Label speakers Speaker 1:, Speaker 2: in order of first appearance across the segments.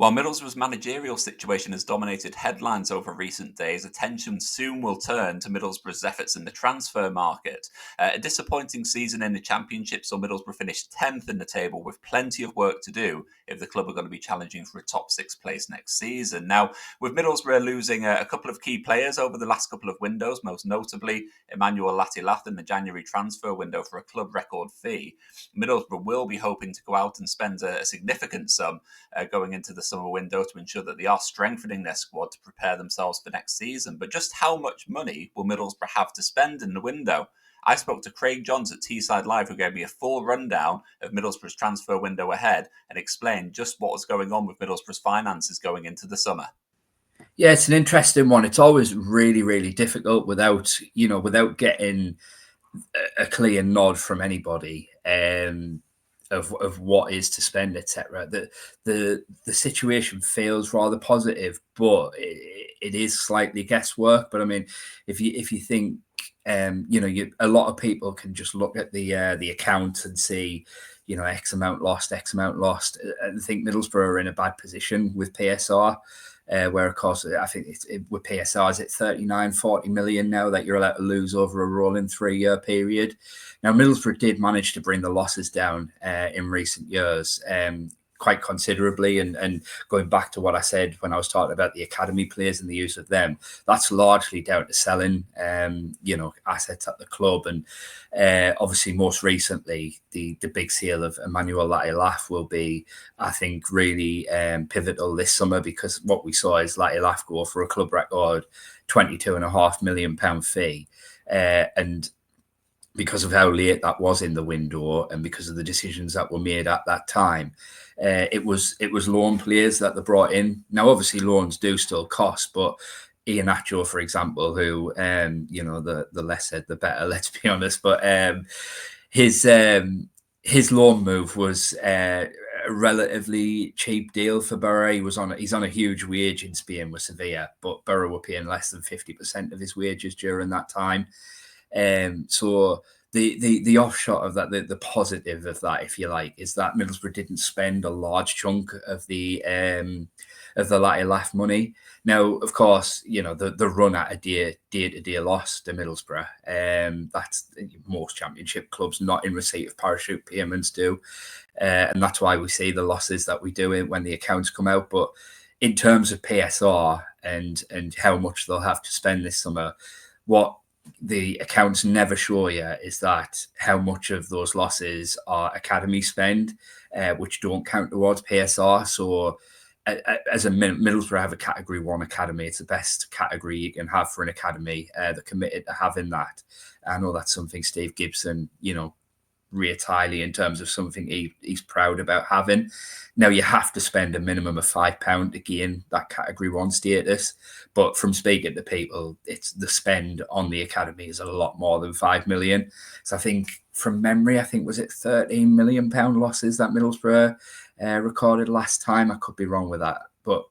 Speaker 1: While Middlesbrough's managerial situation has dominated headlines over recent days, attention soon will turn to Middlesbrough's efforts in the transfer market. A disappointing season in the Championship saw Middlesbrough finish 10th in the table with plenty of work to do if the club are going to be challenging for a top 6 place next season. Now, with Middlesbrough losing a couple of key players over the last couple of windows, most notably Emmanuel Latilath in the January transfer window for a club record fee, Middlesbrough will be hoping to go out and spend a significant sum going into the summer window to ensure that they are strengthening their squad to prepare themselves for next season. But just how much money will Middlesbrough have to spend in the window? I spoke to Craig Johns at Teesside Live, who gave me a full rundown of Middlesbrough's transfer window ahead and explained just what was going on with Middlesbrough's finances going into the summer.
Speaker 2: Yeah, it's an interesting one. It's always really, really difficult without getting a clear nod from anybody of what is to spend, etc. The situation feels rather positive, but it is slightly guesswork. But I mean, if you think, a lot of people can just look at the account and see, X amount lost, and think Middlesbrough are in a bad position with PSR. Where, of course, I think with PSR, is it 39-40 million now that you're allowed to lose over a rolling 3-year period? Now, Middlesbrough did manage to bring the losses down in recent years quite considerably. And going back to what I said when I was talking about the academy players and the use of them, that's largely down to selling, assets at the club. And obviously, most recently, the big sale of Emmanuel Latilath will be, I think, really pivotal this summer, because what we saw is Latilath go for a club record £22.5 million fee. And because of how late that was in the window and because of the decisions that were made at that time, it was loan players that they brought in. Now, obviously, loans do still cost, but Iheanacho, for example, who, the less said, the better, let's be honest. But his loan move was a relatively cheap deal for Boro. He's on a huge wage in Spain with Sevilla, but Boro were paying less than 50% of his wages during that time. So the offshot of that, the positive of that, if you like, is that Middlesbrough didn't spend a large chunk of the Latilath money. Now, of course, the run at a day-to-day loss to Middlesbrough. That's most Championship clubs not in receipt of parachute payments do, and that's why we see the losses that we do when the accounts come out. But in terms of PSR and how much they'll have to spend this summer, what the accounts never show you is that how much of those losses are academy spend, which don't count towards PSR. So as a Middlesbrough have a Category 1 academy. It's the best category you can have for an academy. They're committed to having that. I know that's something Steve Gibson, rates highly in terms of something he's proud about having. Now, you have to spend a minimum of £5 to gain that Category 1 status. But from speaking to people, it's the spend on the academy is a lot more than 5 million. So I think, from memory, was it £13 million losses that Middlesbrough recorded last time? I could be wrong with that. But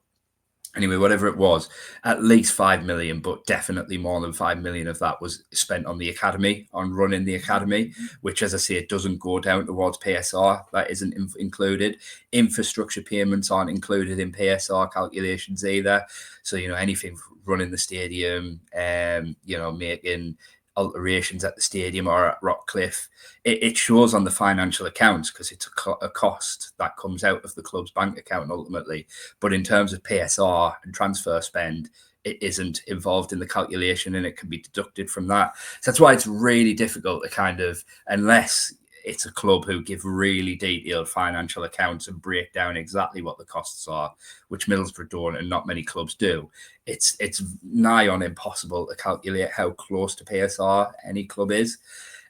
Speaker 2: anyway, whatever it was, at least 5 million, but definitely more than 5 million of that was spent on the academy, on running the academy, which, as I say, it doesn't go down towards PSR. That isn't included. Infrastructure payments aren't included in PSR calculations either. So, anything running the stadium, making alterations at the stadium or at Rockcliffe, it shows on the financial accounts because it's a cost that comes out of the club's bank account ultimately. But in terms of PSR and transfer spend, it isn't involved in the calculation and it can be deducted from that. So that's why it's really difficult to kind of, unless it's a club who give really detailed financial accounts and break down exactly what the costs are, which Middlesbrough don't and not many clubs do. It's nigh on impossible to calculate how close to PSR any club is.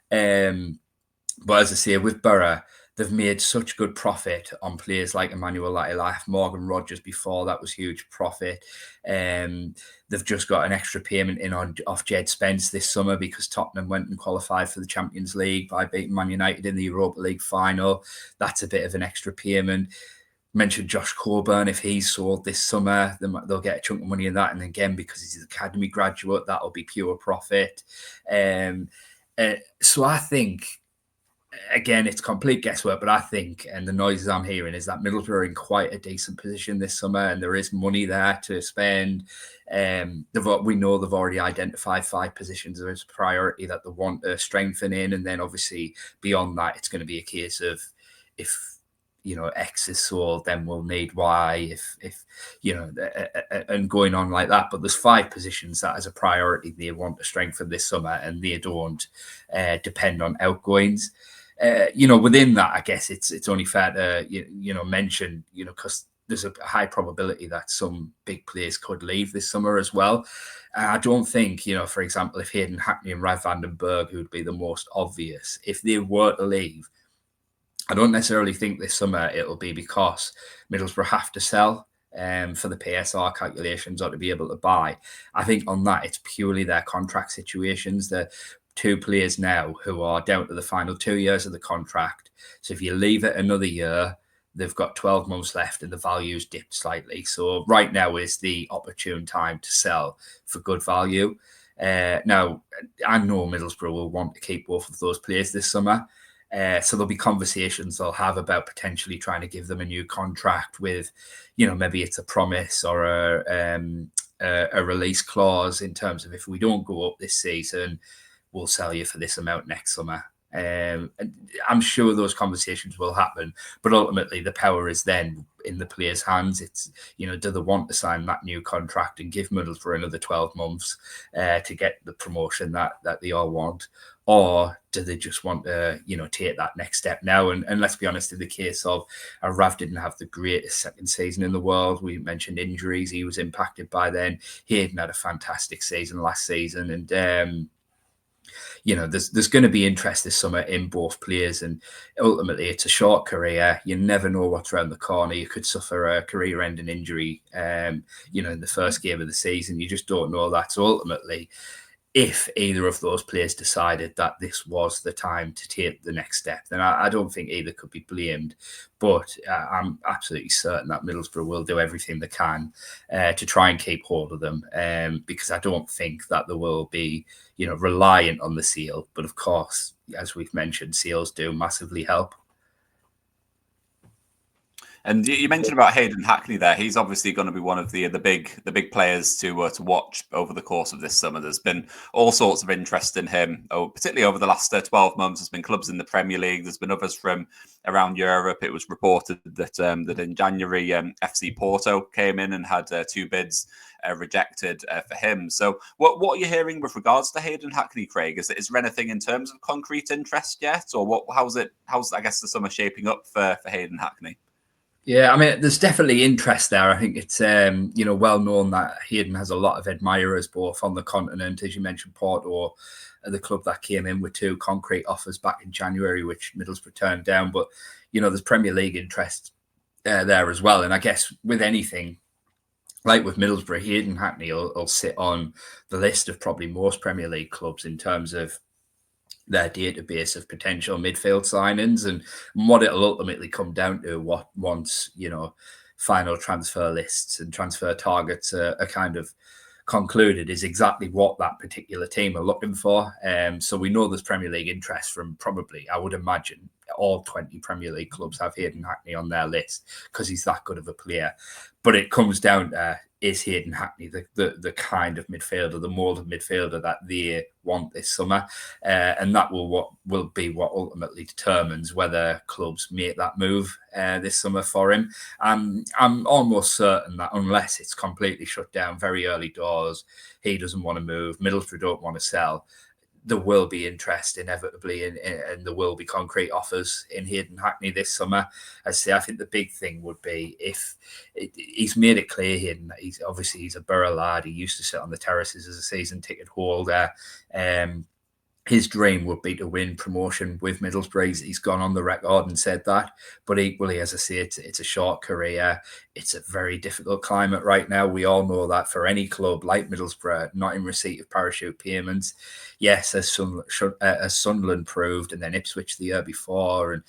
Speaker 2: But as I say, with Boro, they've made such good profit on players like Emmanuel Latilath, Morgan Rogers before, that was huge profit. They've just got an extra payment in off Jed Spence this summer because Tottenham went and qualified for the Champions League by beating Man United in the Europa League final. That's a bit of an extra payment. Mentioned Josh Coburn, if he's sold this summer, they'll get a chunk of money in that. And again, because he's an academy graduate, that'll be pure profit. So I think again, it's complete guesswork, but I think, and the noises I'm hearing is that Middlesbrough are in quite a decent position this summer, and there is money there to spend. We know they've already identified 5 positions as a priority that they want to strengthen in, and then obviously beyond that, it's going to be a case of if X is sold, then we'll need Y. If and going on like that. But there's 5 positions that, as a priority, they want to strengthen this summer, and they don't depend on outgoings. Within that, I guess it's only fair to mention, because there's a high probability that some big players could leave this summer as well. I don't think, for example, if Hayden, Hackney and Rad van den Berg, who would be the most obvious, if they were to leave, I don't necessarily think this summer it'll be because Middlesbrough have to sell for the PSR calculations or to be able to buy. I think on that, it's purely their contract situations. The 2 players now who are down to the final 2 years of the contract. So if you leave it another year, they've got 12 months left and the value's dipped slightly. So right now is the opportune time to sell for good value. Now, I know Middlesbrough will want to keep both of those players this summer. So there'll be conversations they'll have about potentially trying to give them a new contract with, maybe it's a promise or a release clause in terms of, if we don't go up this season, we'll sell you for this amount next summer. I'm sure those conversations will happen, but ultimately the power is then in the players' hands. It's, do they want to sign that new contract and give Middlesbrough another 12 months to get the promotion that they all want? Or do they just want to, take that next step now? And let's be honest, in the case of Rav didn't have the greatest second season in the world. We mentioned injuries. He was impacted by then. Hayden had a fantastic season last season. And, there's going to be interest this summer in both players. And ultimately, it's a short career. You never know what's around the corner. You could suffer a career-ending injury, in the first game of the season. You just don't know that. So ultimately, if either of those players decided that this was the time to take the next step, then I don't think either could be blamed. But I'm absolutely certain that Middlesbrough will do everything they can to try and keep hold of them, because I don't think that they will be, reliant on the sale. But of course, as we've mentioned, sales do massively help.
Speaker 1: And you mentioned about Hayden Hackney there. He's obviously going to be one of the big players to watch over the course of this summer. There's been all sorts of interest in him, particularly over the last 12 months. There's been clubs in the Premier League. There's been others from around Europe. It was reported that in January, FC Porto came in and had 2 bids rejected for him. So what are you hearing with regards to Hayden Hackney, Craig? Is there anything in terms of concrete interest yet? Or how's I guess the summer shaping up for Hayden Hackney?
Speaker 2: Yeah, I mean, there's definitely interest there. I think it's, well known that Hayden has a lot of admirers both on the continent. As you mentioned, Porto, the club that came in with 2 concrete offers back in January, which Middlesbrough turned down. But, there's Premier League interest there as well. And I guess with anything, like with Middlesbrough, Hayden Hackney will sit on the list of probably most Premier League clubs in terms of their database of potential midfield signings, and what it'll ultimately come down to once final transfer lists and transfer targets are kind of concluded is exactly what that particular team are looking for. So we know there's Premier League interest from probably, I would imagine, all 20 Premier League clubs have Hayden Hackney on their list because he's that good of a player. But it comes down to, is Hayden Hackney the kind of midfielder, the mould of midfielder that they want this summer? And that will be what ultimately determines whether clubs make that move this summer for him. I'm almost certain that unless it's completely shut down very early doors, he doesn't want to move, Middlesbrough don't want to sell, there will be interest inevitably and there will be concrete offers in Hayden Hackney this summer. I think the big thing would be if he's made it clear, Hayden, he's a Borough lad. He used to sit on the terraces as a season ticket holder. His dream would be to win promotion with Middlesbrough. He's gone on the record and said that. But equally, as I say, it's a short career. It's a very difficult climate right now. We all know that for any club like Middlesbrough, not in receipt of parachute payments. Yes, as Sunderland proved, and then Ipswich the year before. And,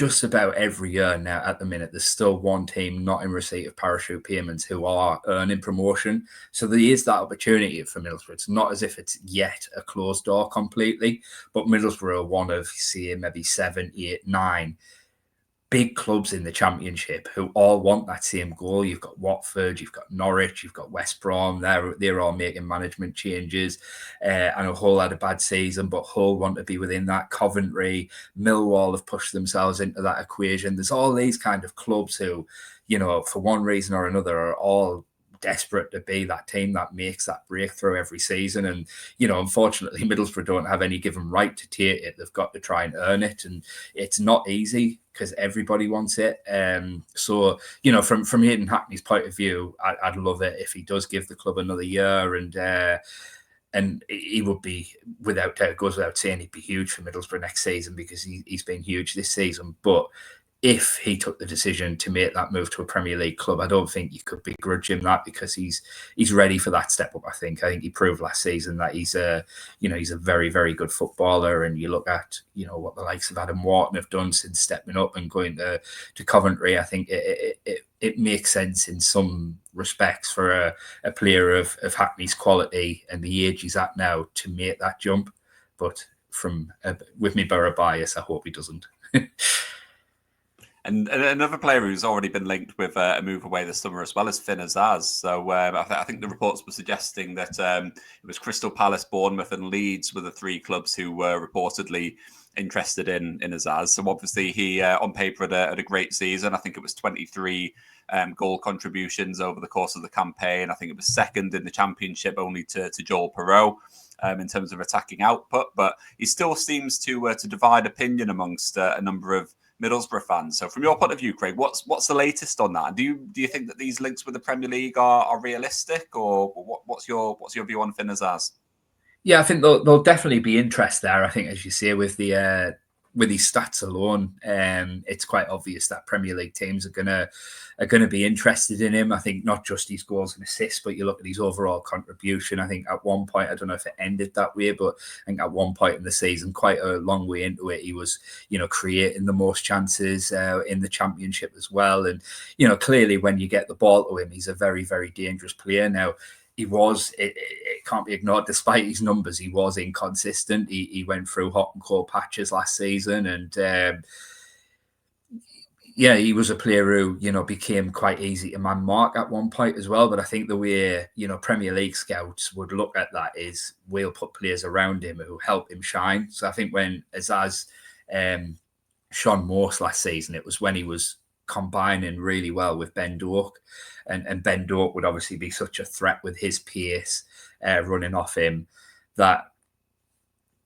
Speaker 2: just about every year now at the minute, there's still one team not in receipt of parachute payments who are earning promotion. So there is that opportunity for Middlesbrough. It's not as if it's yet a closed door completely, but Middlesbrough are one of, say, maybe 7, 8, 9 big clubs in the Championship who all want that same goal. You've got Watford, you've got Norwich, you've got West Brom. They're all making management changes. I know Hull had a bad season, but Hull want to be within that. Coventry, Millwall have pushed themselves into that equation. There's all these kind of clubs who, for one reason or another, are all desperate to be that team that makes that breakthrough every season. And, unfortunately, Middlesbrough don't have any given right to take it. They've got to try and earn it. And it's not easy because everybody wants it. So, from Hayden Hackney's point of view, I'd love it if he does give the club another year. And he would be, without doubt, goes without saying, he'd be huge for Middlesbrough next season because he's been huge this season. But if he took the decision to make that move to a Premier League club, I don't think you could begrudge him that because he's ready for that step up. I think he proved last season that he's a very, very good footballer. And you look at what the likes of Adam Wharton have done since stepping up and going to Coventry. I think it makes sense in some respects for a player of Hackney's quality and the age he's at now to make that jump. But with me Borough bias, I hope he doesn't.
Speaker 1: And another player who's already been linked with a move away this summer as well is Finn Azaz. So I think the reports were suggesting that it was Crystal Palace, Bournemouth and Leeds were the 3 clubs who were reportedly interested in Azaz. So obviously he, on paper, had a great season. I think it was 23 goal contributions over the course of the campaign. I think it was second in the Championship only to Joel Perreault. In terms of attacking output, but he still seems to divide opinion amongst a number of Middlesbrough fans. So from your point of view, Craig, what's the latest on that? And do you think that these links with the Premier League are realistic, or what's your view on Finn Azaz?
Speaker 2: Yeah, I think there'll definitely be interest there. I think, as you say, with his stats alone, it's quite obvious that Premier League teams are gonna be interested in him. I think not just his goals and assists, but you look at his overall contribution. I think at one point, I don't know if it ended that way, but I think at one point in the season, quite a long way into it, he was creating the most chances in the Championship as well. And clearly, when you get the ball to him, he's a very, very dangerous player. Now, it can't be ignored, despite his numbers, he was inconsistent. He went through hot and cold patches last season. And he was a player who, became quite easy to man mark at one point as well. But I think the way, Premier League scouts would look at that is we'll put players around him who help him shine. So I think when Azaz shone most last season, it was when he was combining really well with Ben Doak. And Ben Doak would obviously be such a threat with his pace running off him that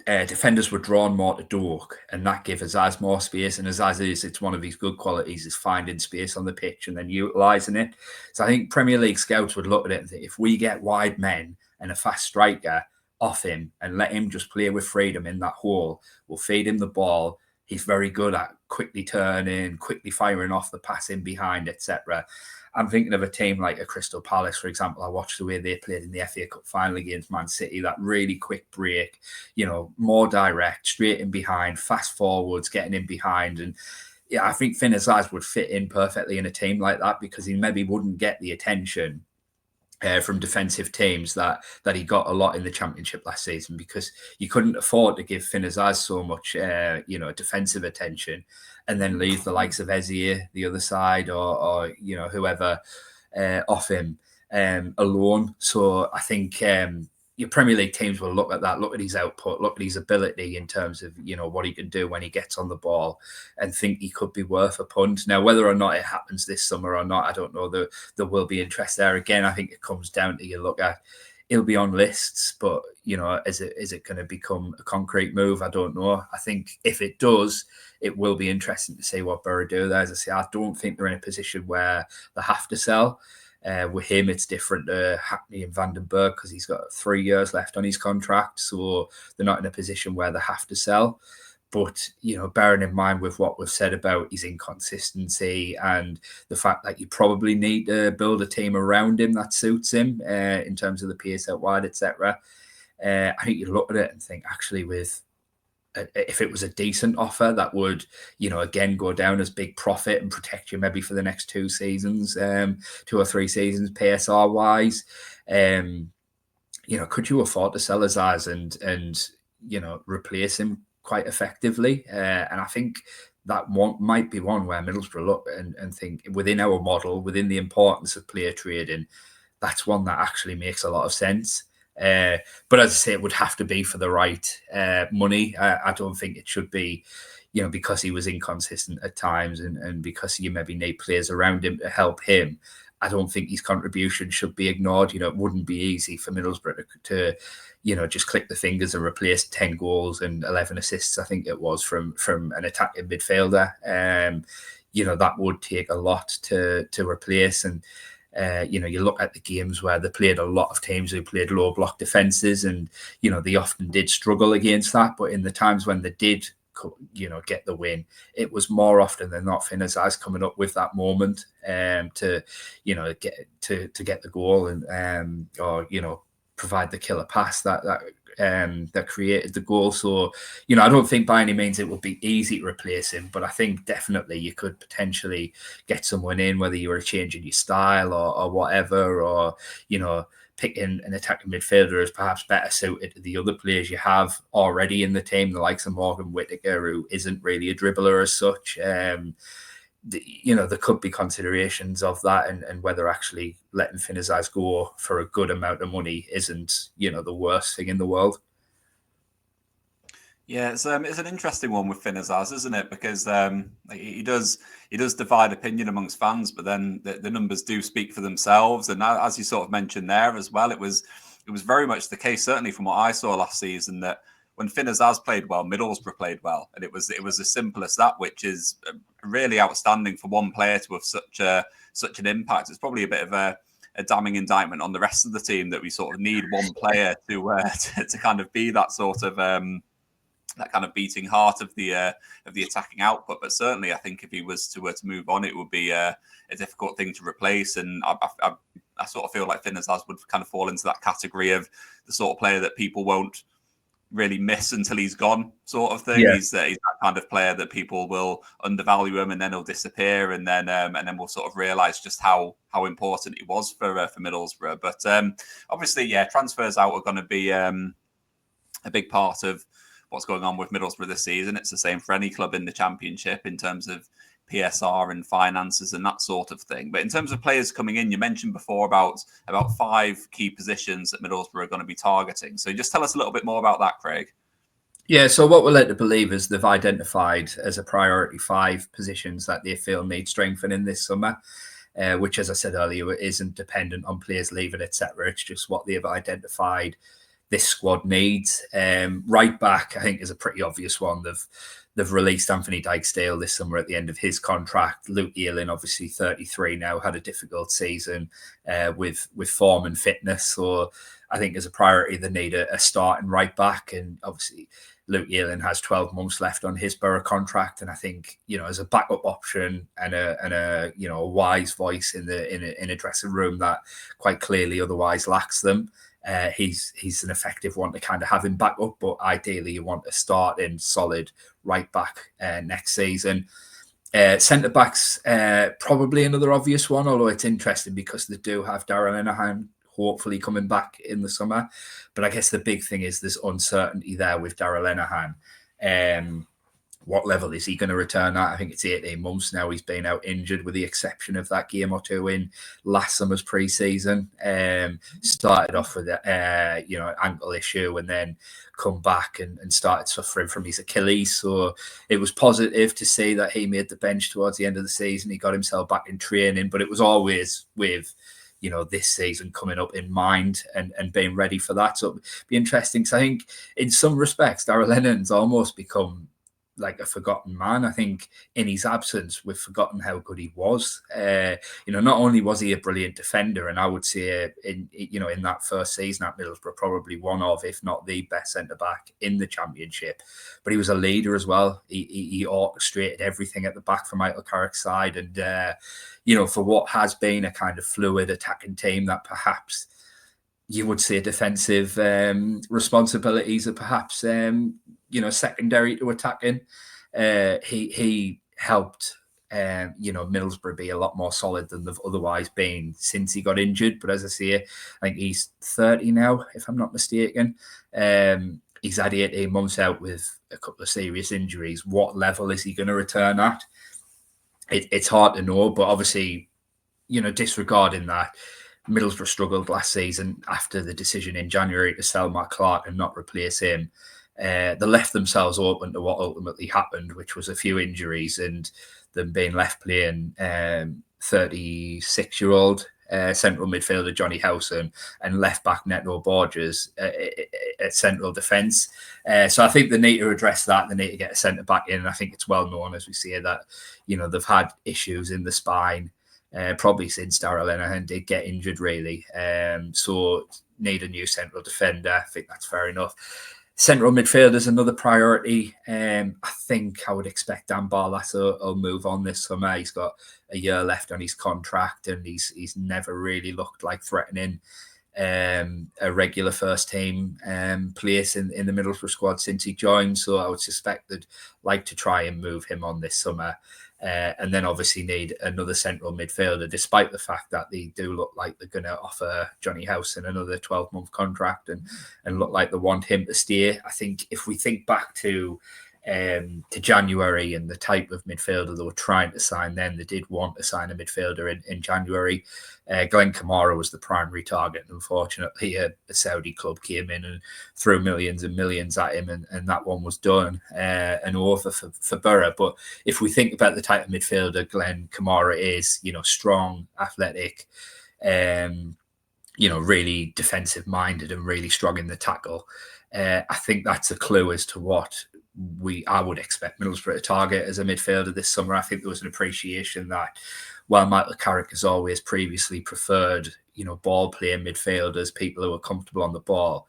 Speaker 2: defenders were drawn more to Doak, and that gave Azaz more space. And Azaz it's one of his good qualities is finding space on the pitch and then utilising it. So I think Premier League scouts would look at it and think, if we get wide men and a fast striker off him and let him just play with freedom in that hole, we'll feed him the ball. He's very good at quickly turning, quickly firing off the pass in behind, etc. I'm thinking of a team like a Crystal Palace, for example. I watched the way they played in the FA Cup final against Man City, that really quick break, more direct, straight in behind, fast forwards, getting in behind. And I think Finn Azaz would fit in perfectly in a team like that because he maybe wouldn't get the attention from defensive teams that he got a lot in the Championship last season, because you couldn't afford to give Finn Azaz so much, defensive attention and then leave the likes of Ezier the other side or whoever off him alone. So I think your Premier League teams will look at that, look at his output, look at his ability in terms of, what he can do when he gets on the ball and think he could be worth a punt. Now, whether or not it happens this summer or not, I don't know. There will be interest there. Again, I think it comes down to you look at, he'll be on lists, but, is it going to become a concrete move? I don't know. I think if it does, it will be interesting to see what Borough do there. As I say, I don't think they're in a position where they have to sell. With him, it's different to Hackney and Vandenberg because he's got 3 years left on his contract. So they're not in a position where they have to sell. But, bearing in mind with what we've said about his inconsistency and the fact that you probably need to build a team around him that suits him in terms of the pace out wide, etc. I think you look at it and think, actually, with if it was a decent offer, that would, again, go down as big profit and protect you maybe for the next 2 seasons, 2 or 3 seasons, PSR wise. Could you afford to sell Azaz and replace him quite effectively? And I think that one might be one where Middlesbrough look and think, within our model, within the importance of player trading, that's one that actually makes a lot of sense. But as I say, it would have to be for the right money. I don't think it should be, because he was inconsistent at times and because you maybe need players around him to help him. I don't think his contribution should be ignored. It wouldn't be easy for Middlesbrough to just click the fingers and replace 10 goals and 11 assists, I think it was, from an attacking midfielder. That would take a lot to replace. And you look at the games where they played a lot of teams who played low block defences, and they often did struggle against that. But in the times when they did, get the win, it was more often than not Finn Azaz coming up with that moment to get the goal and or provide the killer pass that created the goal. So, I don't think by any means it would be easy to replace him, but I think definitely you could potentially get someone in, whether you were changing your style or whatever, or, picking an attacking midfielder is perhaps better suited to the other players you have already in the team, the likes of Morgan Whittaker, who isn't really a dribbler as such. There could be considerations of that, and whether actually letting Finn Azaz go for a good amount of money isn't, the worst thing in the world.
Speaker 1: Yeah, it's an interesting one with Finn Azaz, isn't it? Because he does divide opinion amongst fans, but then the numbers do speak for themselves. And as you sort of mentioned there as well, it was very much the case, certainly from what I saw last season, that when Finn Azaz played well, Middlesbrough played well, and it was as simple as that, which is really outstanding for one player to have such an impact. It's probably a bit of a damning indictment on the rest of the team that we sort of need one player to kind of be that sort of that kind of beating heart of the attacking output. But certainly, I think if he was to move on, it would be a difficult thing to replace. And I sort of feel like Finn Azaz would kind of fall into that category of the sort of player that people won't really miss until he's gone, sort of thing. Yeah. He's that kind of player that people will undervalue him, and then he'll disappear, and then we'll sort of realise just how important he was for Middlesbrough. But obviously, yeah, transfers out are going to be a big part of what's going on with Middlesbrough this season. It's the same for any club in the Championship in terms of PSR and finances and that sort of thing. But in terms of players coming in, you mentioned before about 5 key positions that Middlesbrough are going to be targeting. So just tell us a little bit more about that, Craig.
Speaker 2: Yeah, so what we're led to believe is they've identified as a priority 5 positions that they feel need strengthening this summer, which, as I said earlier, isn't dependent on players leaving, etc. It's just what they've identified this squad needs. Right back, I think, is a pretty obvious one. They've released Anthony Dijksteel this summer at the end of his contract. Luke Ayling, obviously 33 now, had a difficult season with form and fitness. So I think as a priority, they need a starting right back. And obviously, Luke Ayling has 12 months left on his Boro contract, and I think as a backup option and a wise voice in a dressing room that quite clearly otherwise lacks them. He's an effective one to kind of have him back up, but ideally you want to start in solid right back next season. Centre backs, probably another obvious one, although it's interesting because they do have Darragh Lenihan hopefully coming back in the summer. But I guess the big thing is there's uncertainty there with Darragh Lenihan. What level is he going to return at? I think it's 18 months now he's been out injured, with the exception of that game or two in last summer's pre-season. Started off with an ankle issue and then come back and started suffering from his Achilles. So it was positive to see that he made the bench towards the end of the season. He got himself back in training, but it was always with this season coming up in mind and being ready for that. So it'd be interesting, because I think in some respects Darragh Lenihan's almost become like a forgotten man. I think in his absence, we've forgotten how good he was. Not only was he a brilliant defender, and I would say in that first season at Middlesbrough, probably one of, if not the best centre-back in the Championship, but he was a leader as well. He orchestrated everything at the back for Michael Carrick's side. And, for what has been a kind of fluid attacking team that perhaps you would say defensive responsibilities are perhaps secondary to attacking. He helped Middlesbrough be a lot more solid than they've otherwise been since he got injured. But as I say, I think he's 30 now, if I'm not mistaken. He's had 18 months out with a couple of serious injuries. What level is he going to return at? It's hard to know, but obviously, disregarding that, Middlesbrough struggled last season after the decision in January to sell Matt Clark and not replace him. They left themselves open to what ultimately happened, which was a few injuries and them being left playing 36-year-old central midfielder Johnny Howson and left back Neto Borges at central defence. So I think they need to address that. They need to get a centre back in. And I think it's well known, as we see, that they've had issues in the spine probably since Darrell Lenihan did get injured, really. So need a new central defender. I think that's fair enough. Central midfield is another priority. I think I would expect Dan Barlas will move on this summer. He's got a year left on his contract, and he's never really looked like threatening a regular first team place in the Middlesbrough squad since he joined. So I would suspect they'd like to try and move him on this summer. And then obviously need another central midfielder, despite the fact that they do look like they're going to offer Johnny Howson another 12-month contract and look like they want him to stay. I think if we think back to January and the type of midfielder they were trying to sign then, they did want to sign a midfielder in January. Glenn Kamara was the primary target. And unfortunately, a Saudi club came in and threw millions and millions at him, and that one was done and over for Boro. But if we think about the type of midfielder Glenn Kamara is, strong, athletic, really defensive minded and really strong in the tackle, I think that's a clue as to what I would expect Middlesbrough to target as a midfielder this summer. I think there was an appreciation that while Michael Carrick has always previously preferred, ball playing midfielders, people who are comfortable on the ball,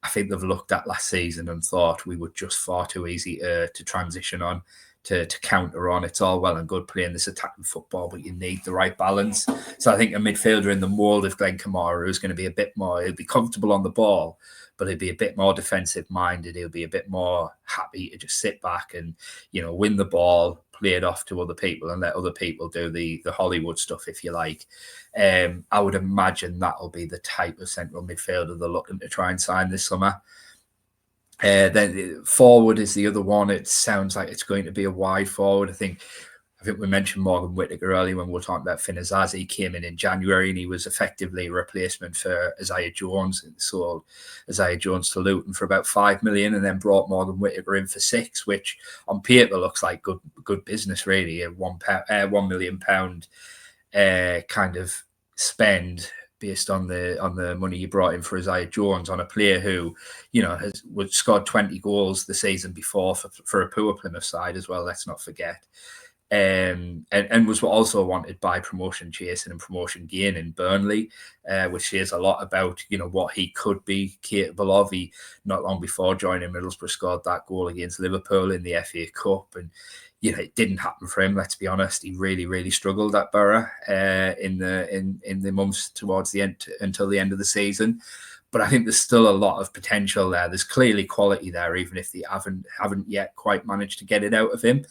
Speaker 2: I think they've looked at last season and thought we were just far too easy to transition on, to counter on. It's all well and good playing this attacking football, but you need the right balance. So I think a midfielder in the mould of Glenn Kamara is going to be a bit more, he'll be comfortable on the ball, but he'll be a bit more defensive minded. He'll be a bit more happy to just sit back and, win the ball, play it off to other people and let other people do the Hollywood stuff, if you like. I would imagine that'll be the type of central midfielder they're looking to try and sign this summer. Then forward is the other one. It sounds like it's going to be a wide forward. I think we mentioned Morgan Whittaker earlier when we were talking about Finn Azaz. He came in January and he was effectively a replacement for Isaiah Jones, and sold Isaiah Jones to Luton for about $5 million, and then brought Morgan Whittaker in for $6 million, which on paper looks like good business, really. A £1 million kind of spend based on the money you brought in for Isaiah Jones on a player who, has scored 20 goals the season before for a poor Plymouth side as well. Let's not forget. And was also wanted by promotion chasing and promotion gain in Burnley, which says a lot about what he could be capable of. He, not long before joining Middlesbrough, scored that goal against Liverpool in the FA Cup, and it didn't happen for him. Let's be honest, he really struggled at Boro in the months towards the end until the end of the season. But I think there's still a lot of potential there. There's clearly quality there, even if they haven't yet quite managed to get it out of him.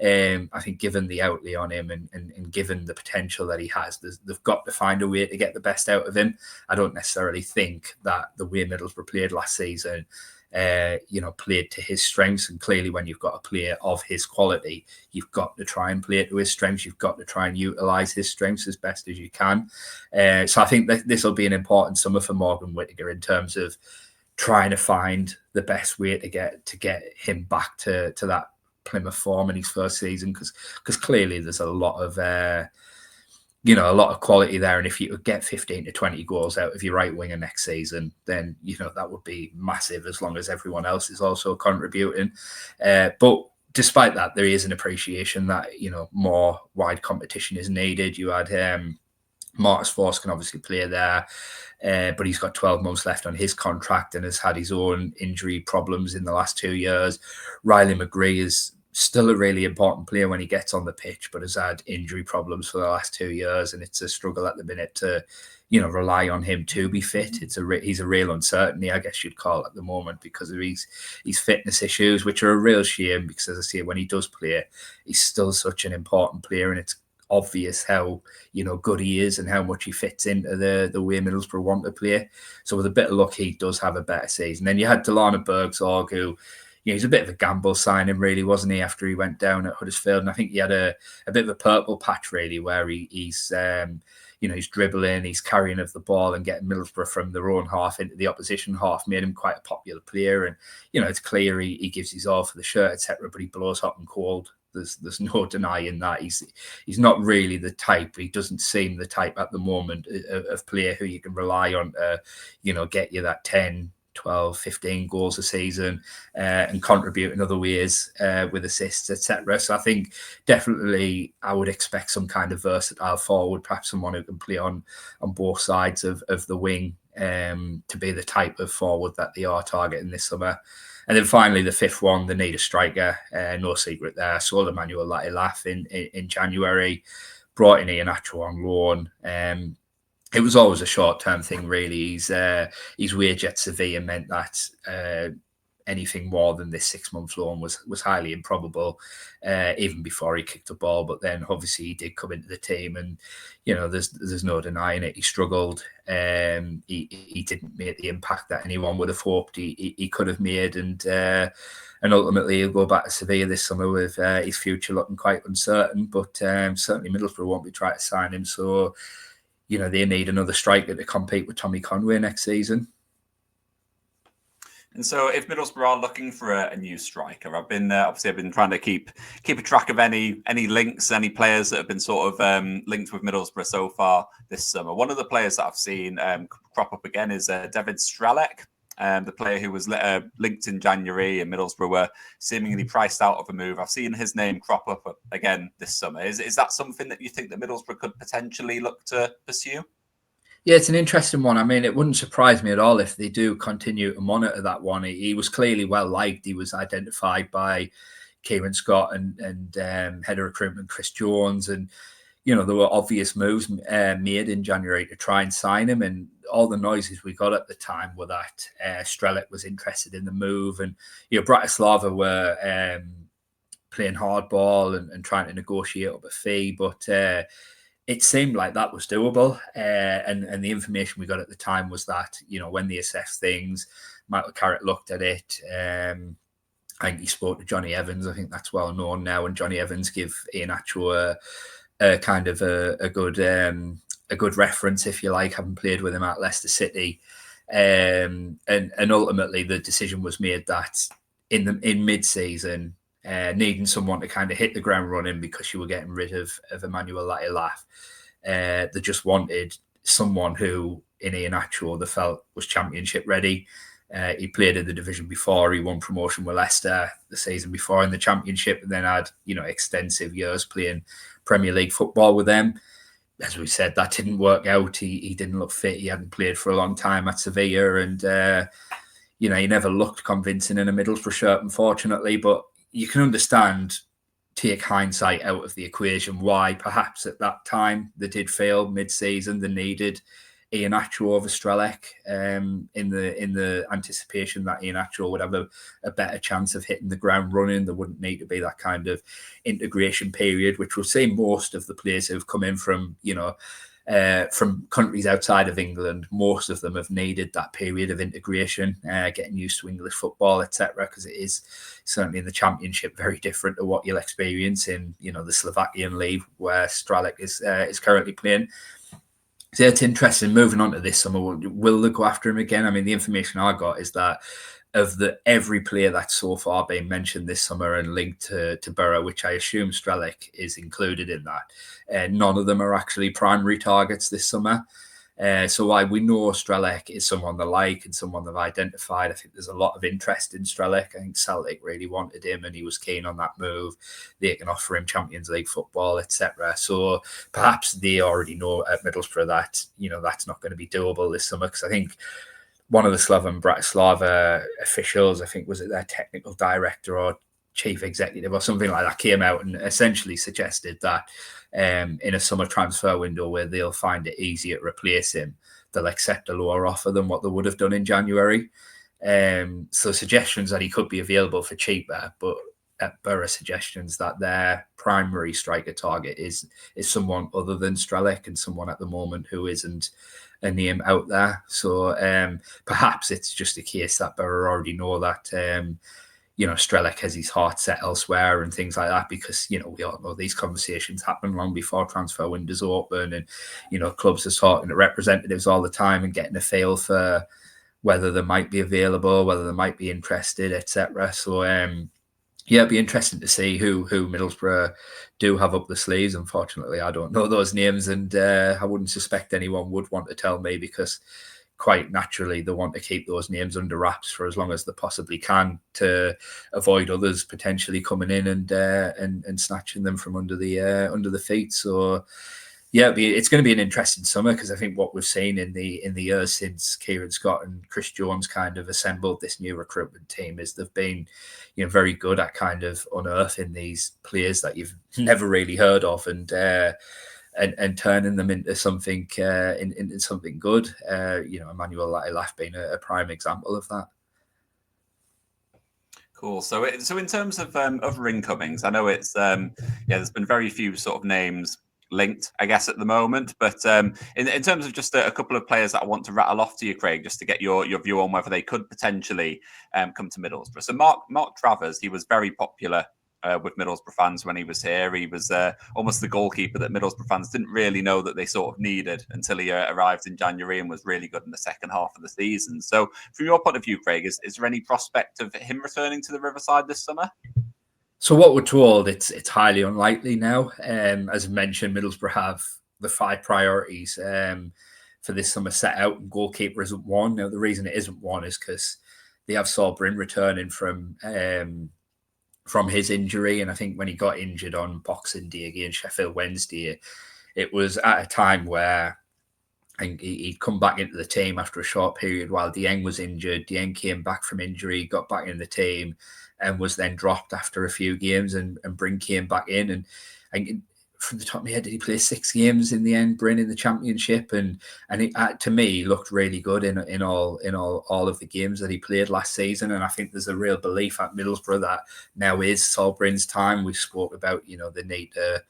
Speaker 2: I think given the outlay on him and given the potential that he has, they've got to find a way to get the best out of him. I don't necessarily think that the way Middlesbrough played last season, played to his strengths. And clearly when you've got a player of his quality, you've got to try and play to his strengths. You've got to try and utilise his strengths as best as you can. So I think that this will be an important summer for Morgan Whittaker in terms of trying to find the best way to get him back to that Plymouth form in his first season, because clearly there's a lot of quality there, and if you could get 15 to 20 goals out of your right winger next season, then that would be massive, as long as everyone else is also contributing. But despite that, there is an appreciation that more wide competition is needed. You had Marcus Force can obviously play there, but he's got 12 months left on his contract and has had his own injury problems in the last 2 years. Riley McGree is still a really important player when he gets on the pitch, but has had injury problems for the last 2 years, and it's a struggle at the minute to, rely on him to be fit. He's a real uncertainty, I guess you'd call it, at the moment, because of his fitness issues, which are a real shame, because as I say, when he does play, he's still such an important player, and it's obvious how good he is and how much he fits into the way Middlesbrough want to play. So with a bit of luck, he does have a better season. Then you had Delana Bergsorg, who he's a bit of a gamble signing, really, wasn't he, after he went down at Huddersfield? And I think he had a bit of a purple patch, really, where he's dribbling, he's carrying of the ball and getting Middlesbrough from their own half into the opposition half, made him quite a popular player. And, it's clear he gives his all for the shirt, etc., but he blows hot and cold. There's no denying that. He's not really the type. He doesn't seem the type at the moment of player who you can rely on to, get you that 10, 12, 15 goals a season and contribute in other ways with assists, etc. So I think definitely I would expect some kind of versatile forward, perhaps someone who can play on both sides of the wing to be the type of forward that they are targeting this summer. And then finally, the fifth one, they need a striker. No secret there. Sold Emmanuel Latilaf in January, brought in Iheanacho on loan. It was always a short-term thing, really. His wage at Sevilla meant that anything more than this 6-month loan was highly improbable, even before he kicked the ball. But then, obviously, he did come into the team, and there's no denying it. He struggled. He didn't make the impact that anyone would have hoped he could have made, and ultimately he'll go back to Sevilla this summer with his future looking quite uncertain. But certainly, Middlesbrough won't be trying to sign him, so. They need another striker to compete with Tommy Conway next season.
Speaker 1: And so, if Middlesbrough are looking for a new striker, I've been trying to keep a track of any links, any players that have been sort of linked with Middlesbrough so far this summer. One of the players that I've seen crop up again is David Strelec. The player who was linked in January, and Middlesbrough were seemingly priced out of a move. I've seen his name crop up again this summer. Is that something that you think that Middlesbrough could potentially look to pursue?
Speaker 2: Yeah, it's an interesting one. I mean, it wouldn't surprise me at all if they do continue to monitor that one. He was clearly well liked. He was identified by Kieran Scott and head of recruitment Chris Jones, and there were obvious moves made in January to try and sign him, and all the noises we got at the time were that Strelec was interested in the move, and Bratislava were playing hardball and trying to negotiate up a fee, but it seemed like that was doable, and the information we got at the time was that when they assessed things, Michael Carrick looked at it. I think he spoke to Johnny Evans. I think that's well known now, and Johnny Evans gave Iheanacho a kind of a good reference, if you like, having played with him at Leicester City, and ultimately the decision was made that in mid-season, needing someone to kind of hit the ground running because you were getting rid of Emmanuel Latilaf, they just wanted someone who in Iheanacho they felt was championship ready. He played in the division before. He won promotion with Leicester the season before in the Championship, and then had extensive years playing Premier League football with them. As we said, that didn't work out. He didn't look fit. He hadn't played for a long time at Sevilla, and he never looked convincing in a Middlesbrough shirt, unfortunately. But you can understand, take hindsight out of the equation, why perhaps at that time they did fail mid-season. They needed Iheanacho over Strelec in the anticipation that Iheanacho would have a better chance of hitting the ground running. There wouldn't need to be that kind of integration period, which we'll see most of the players who've come in from countries outside of England. Most of them have needed that period of integration, getting used to English football, etc., because it is certainly in the Championship very different to what you'll experience in the Slovakian league where Strelec is currently playing. So it's interesting. Moving on to this summer, will they go after him again? I mean, the information I got is that of every player that's so far been mentioned this summer and linked to Boro, which I assume Strelec is included in that, none of them are actually primary targets this summer. So while we know Strelec is someone they like and someone they've identified, I think there's a lot of interest in Strelec. I think Celtic really wanted him and he was keen on that move. They can offer him Champions League football, etc. So perhaps they already know at Middlesbrough that, that's not going to be doable this summer, because I think one of the Slaven Bratislava officials, I think was it their technical director or chief executive or something like that came out and essentially suggested that in a summer transfer window where they'll find it easier to replace him, they'll accept a lower offer than what they would have done in January. So suggestions that he could be available for cheaper, but at Borough suggestions that their primary striker target is someone other than Strelec and someone at the moment who isn't a name out there. So perhaps it's just a case that Borough already know that Strelec has his heart set elsewhere and things like that, because we all know these conversations happen long before transfer windows open, and clubs are talking to representatives all the time and getting a feel for whether they might be available, whether they might be interested, etc. So it'd be interesting to see who Middlesbrough do have up the sleeves. Unfortunately, I don't know those names, and I wouldn't suspect anyone would want to tell me, because quite naturally they want to keep those names under wraps for as long as they possibly can to avoid others potentially coming in and snatching them from under the feet. So yeah, it's going to be an interesting summer, because I think what we've seen in the years since Kieran Scott and Chris Jones kind of assembled this new recruitment team is they've been very good at kind of unearthing these players that you've never really heard of and turning them into something into something good. Emmanuel Latilaf being a prime example of that.
Speaker 1: Cool. So in terms of other incomings, I know it's there's been very few sort of names linked, I guess, at the moment. But in terms of just a couple of players that I want to rattle off to you, Craig, just to get your view on whether they could potentially come to Middlesbrough. So Mark Travers, he was very popular with Middlesbrough fans when he was here. He was almost the goalkeeper that Middlesbrough fans didn't really know that they sort of needed until he arrived in January and was really good in the second half of the season. So from your point of view, Craig, is there any prospect of him returning to the Riverside this summer?
Speaker 2: So what we're told, it's highly unlikely now. As I mentioned, Middlesbrough have the 5 priorities for this summer set out, and goalkeeper isn't one. Now, the reason it isn't one is because they have Saul Bryn returning from his injury, and I think when he got injured on Boxing Day against Sheffield Wednesday, it was at a time where I think he'd come back into the team after a short period while Dieng was injured. Dieng came back from injury, got back in the team, and was then dropped after a few games, and Bryn came back in. And I think from the top of my head, did he play 6 games in the end, Bryn, in the Championship? And it, to me, looked really good in all of the games that he played last season. And I think there's a real belief at Middlesbrough that now is Saul Bryn's time. We spoke about the need to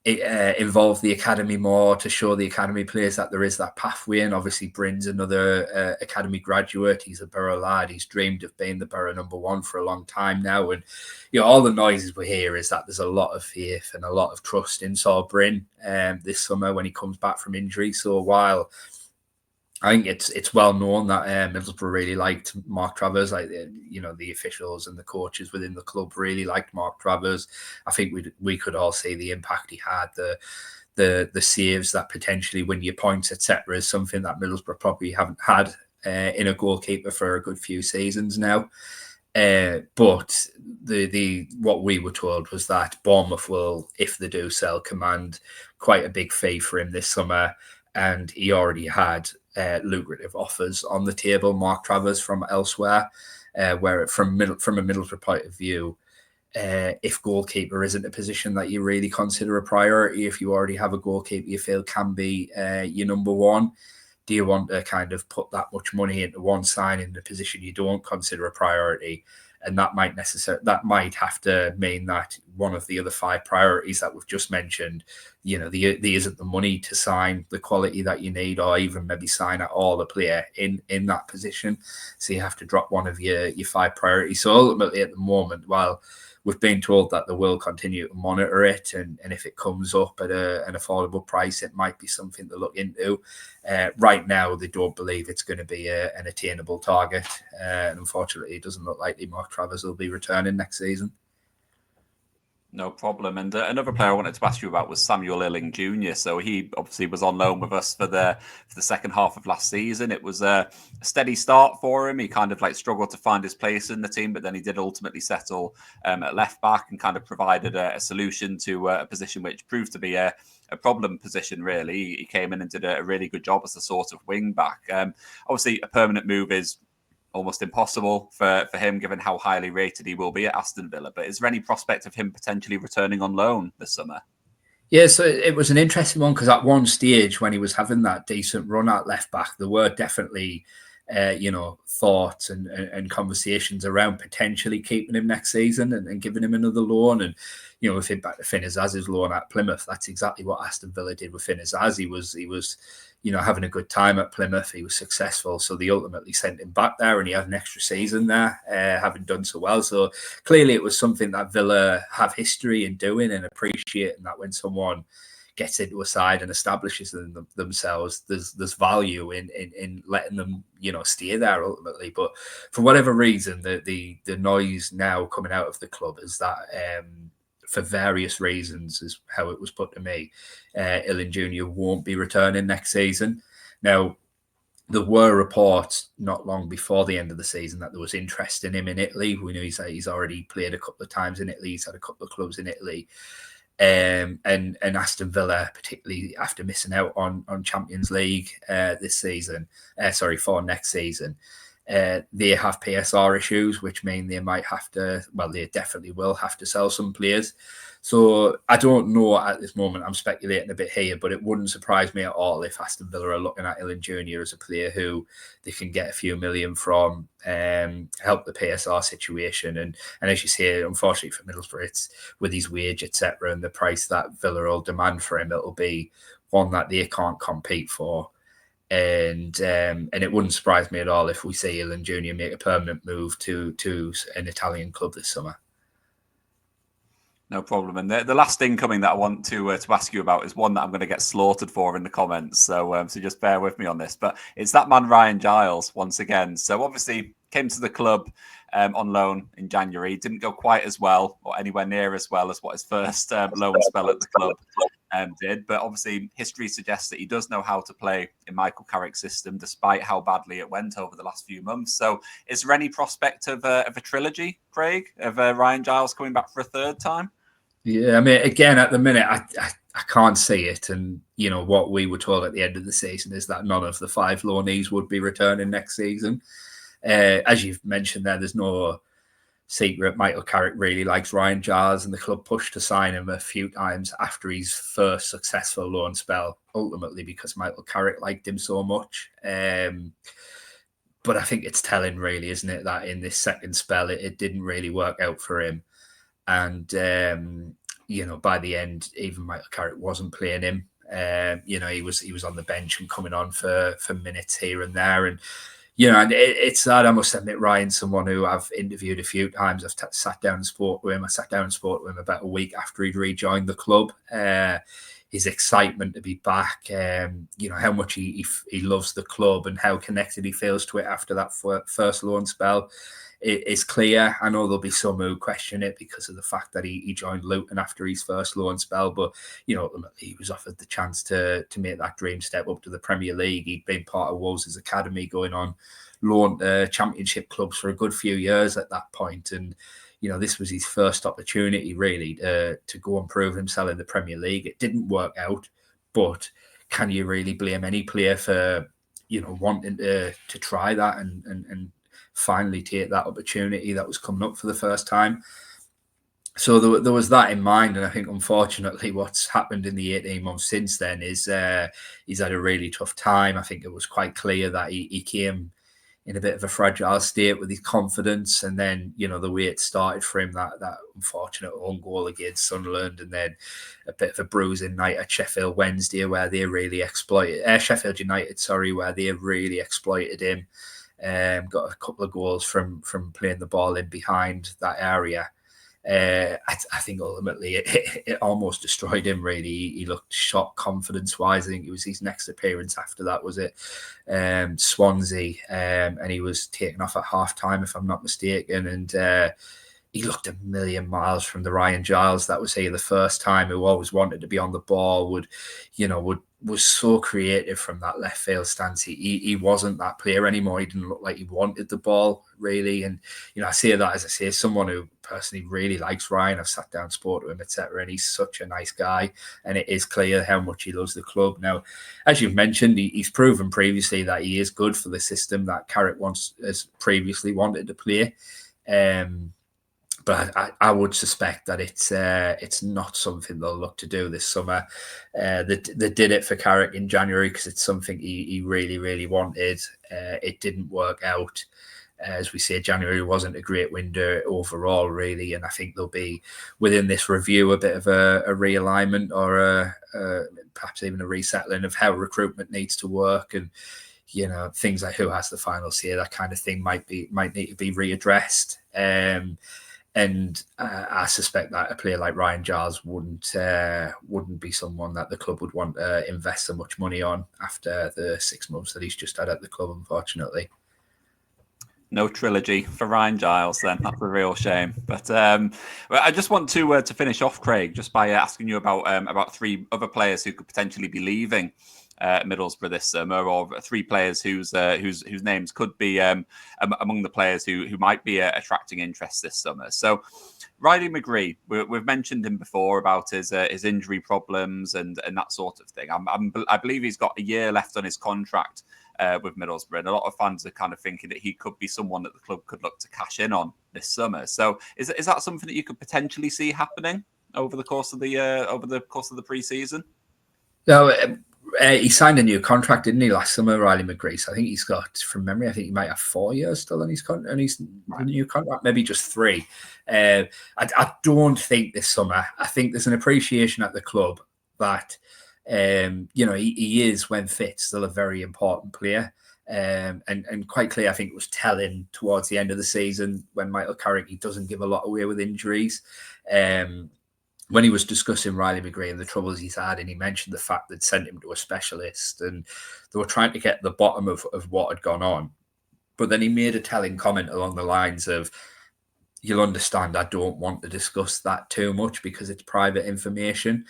Speaker 2: involve the academy more, to show the academy players that there is that pathway. And obviously Bryn's another academy graduate. He's a Borough lad. He's dreamed of being the Borough #1 for a long time now. And all the noises we hear is that there's a lot of faith and a lot of trust in Saul Bryn this summer when he comes back from injury. So while I think it's well known that Middlesbrough really liked Mark Travers. Like the officials and the coaches within the club really liked Mark Travers. I think we could all see the impact he had. The saves that potentially win you points, etc., is something that Middlesbrough probably haven't had in a goalkeeper for a good few seasons now. But the what we were told was that Bournemouth will, if they do sell, command quite a big fee for him this summer, and he already had lucrative offers on the table, Mark Travers, from elsewhere, where from a Middlesbrough point of view, if goalkeeper isn't a position that you really consider a priority, if you already have a goalkeeper you feel can be your #1, do you want to kind of put that much money into one sign in a position you don't consider a priority? And that might have to mean that one of the other 5 priorities that we've just mentioned, there isn't the money to sign the quality that you need, or even maybe sign at all a player in that position. So you have to drop one of your 5 priorities. So ultimately, at the moment, while we've been told that they will continue to monitor it, and if it comes up at an affordable price, it might be something to look into. Right now, they don't believe it's going to be an attainable target. And unfortunately, it doesn't look likely Mark Travers will be returning next season.
Speaker 1: No problem. And another player I wanted to ask you about was Samuel Iling-Junior. So he obviously was on loan with us for the second half of last season. It was a steady start for him. He kind of struggled to find his place in the team, but then he did ultimately settle at left back and kind of provided a solution to a position which proved to be a problem position, really. He came in and did a really good job as a sort of wing back. Obviously, a permanent move is almost impossible for him, given how highly rated he will be at Aston Villa. But is there any prospect of him potentially returning on loan this summer?
Speaker 2: Yeah, so it was an interesting one because at one stage when he was having that decent run at left back, there were definitely, thoughts and conversations around potentially keeping him next season and giving him another loan. And, with him back to Finn Azaz's loan at Plymouth, that's exactly what Aston Villa did with Finn Azaz. He was having a good time at Plymouth. He was successful. So they ultimately sent him back there and he had an extra season there, having done so well. So clearly it was something that Villa have history in doing and appreciating, that when someone gets into a side and establishes themselves, there's value in letting them, stay there ultimately. But for whatever reason, the noise now coming out of the club is that for various reasons, is how it was put to me, Iling-Junior won't be returning next season. Now, there were reports not long before the end of the season that there was interest in him in Italy. We know he's already played a couple of times in Italy. He's had a couple of clubs in Italy. And Aston Villa, particularly after missing out on Champions League this season, for next season, they have PSR issues, which mean they might have to, they definitely will have to sell some players. So I don't know at this moment, I'm speculating a bit here, but it wouldn't surprise me at all if Aston Villa are looking at Iling-Junior as a player who they can get a few million from, help the PSR situation. And as you say, unfortunately for Middlesbrough, it's with his wage, etc., and the price that Villa will demand for him, it'll be one that they can't compete for. And it wouldn't surprise me at all if we see Iling-Junior make a permanent move to an Italian club this summer.
Speaker 1: No problem. And the last incoming that I want to ask you about is one that I'm going to get slaughtered for in the comments. So just bear with me on this. But it's that man Ryan Giles once again. So obviously came to the club on loan in January. Didn't go quite as well or anywhere near as well as what his first loan spell at the club did. But obviously history suggests that he does know how to play in Michael Carrick's system, despite how badly it went over the last few months. So is there any prospect of a trilogy, Craig, of Ryan Giles coming back for a third time?
Speaker 2: Yeah, I mean, again, at the minute, I can't see it. And, what we were told at the end of the season is that none of the 5 loanees would be returning next season. As you've mentioned there's no secret. Michael Carrick really likes Ryan Giles, and the club pushed to sign him a few times after his first successful loan spell, ultimately because Michael Carrick liked him so much. But I think it's telling, really, isn't it, that in this second spell, it didn't really work out for him. And, by the end, even Michael Carrick wasn't playing him. He was on the bench and coming on for minutes here and there. And, and it's sad. I must admit, Ryan's someone who I've interviewed a few times. I've sat down and spoke with him. I sat down and spoke with him about a week after he'd rejoined the club. His excitement to be back, how much he loves the club and how connected he feels to it after that first loan spell. It's clear. I know there'll be some who question it because of the fact that he joined Luton after his first loan spell, but ultimately he was offered the chance to make that dream step up to the Premier League. He'd been part of Wolves' academy, going on loan championship clubs for a good few years at that point, and this was his first opportunity really to go and prove himself in the Premier League. It didn't work out, but can you really blame any player for wanting to try that and finally take that opportunity that was coming up for the first time? So there was that in mind, and I think unfortunately what's happened in the 18 months since then is he's had a really tough time. I think it was quite clear that he came in a bit of a fragile state with his confidence, and then the way it started for him, that unfortunate own goal against Sunderland, and then a bit of a bruising night at Sheffield Wednesday where they really exploited Sheffield United, where they really exploited him. Got a couple of goals from playing the ball in behind that area. I think ultimately it almost destroyed him, really. He looked shocked confidence-wise. I think it was his next appearance after that, was it? Swansea. And he was taken off at half-time, if I'm not mistaken. And he looked a million miles from the Ryan Giles that was here the first time, who always wanted to be on the ball, would was so creative from that left field stance. He wasn't that player anymore. He didn't look like he wanted the ball, really. And, I say that, as I say, someone who personally really likes Ryan. I've sat down, spoke to him, etc. And he's such a nice guy. And it is clear how much he loves the club. Now, as you've mentioned, he's proven previously that he is good for the system that Carrick has previously wanted to play. But I would suspect that it's not something they'll look to do this summer. They did it for Carrick in January because it's something he really, really wanted. It didn't work out. As we say, January wasn't a great window overall, really. And I think there'll be, within this review, a bit of a realignment or perhaps even a resettling of how recruitment needs to work. And, things like who has the final say, that kind of thing might need to be readdressed. And I suspect that a player like Ryan Giles wouldn't be someone that the club would want to invest so much money on after the 6 months that he's just had at the club, unfortunately.
Speaker 1: No trilogy for Ryan Giles, then. That's a real shame. But I just want to finish off, Craig, just by asking you about 3 other players who could potentially be leaving Middlesbrough this summer, or 3 players whose names could be among the players who might be attracting interest this summer. So, Riley McGree, we've mentioned him before about his injury problems and that sort of thing. I believe he's got a year left on his contract with Middlesbrough, and a lot of fans are kind of thinking that he could be someone that the club could look to cash in on this summer. So, is that something that you could potentially see happening over the course of the pre-season?
Speaker 2: No. He signed a new contract, didn't he, last summer, Riley McGree? So I think he's got, from memory, I think he might have 4 years still on his new contract, maybe just 3. I don't think this summer. I think there's an appreciation at the club that, he is, when fit, still a very important player. And quite clear, I think it was telling towards the end of the season when Michael Carrick, he doesn't give a lot away with injuries. When he was discussing Riley McGree and the troubles he's had, and he mentioned the fact they'd sent him to a specialist and they were trying to get the bottom of what had gone on. But then he made a telling comment along the lines of, you'll understand, I don't want to discuss that too much because it's private information.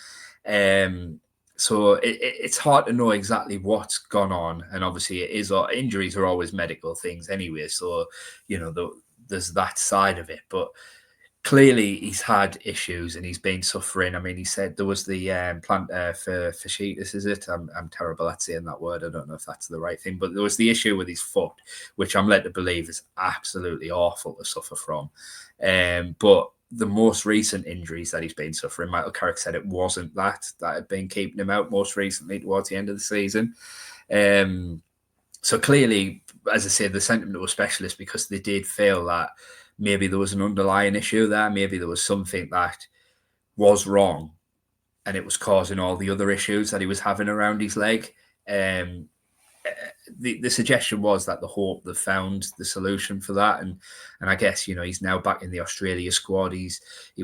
Speaker 2: So it's hard to know exactly what's gone on. And obviously injuries are always medical things anyway. So, there's that side of it. But clearly, he's had issues and he's been suffering. I mean, he said there was the plantar fasciitis, is it? I'm terrible at saying that word. I don't know if that's the right thing. But there was the issue with his foot, which I'm led to believe is absolutely awful to suffer from. But the most recent injuries that he's been suffering, Michael Carrick said it wasn't that had been keeping him out most recently towards the end of the season. So clearly, as I said, they sent him to a specialist because they did feel that maybe there was an underlying issue there. Maybe there was something that was wrong and it was causing all the other issues that he was having around his leg. The suggestion was that they found the solution for that. And I guess, he's now back in the Australia squad. He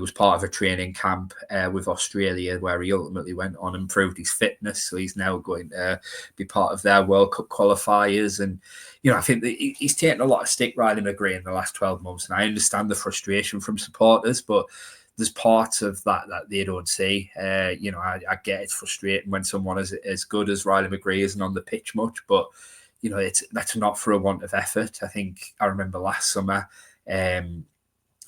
Speaker 2: was part of a training camp with Australia where he ultimately went on and proved his fitness. So he's now going to be part of their World Cup qualifiers. And, I think that he's taken a lot of stick, Riley McGree, in the last 12 months. And I understand the frustration from supporters, but there's parts of that they don't see. I get it's frustrating when someone as good as Riley McGree isn't on the pitch much, but that's not for a want of effort. I think I remember last summer, I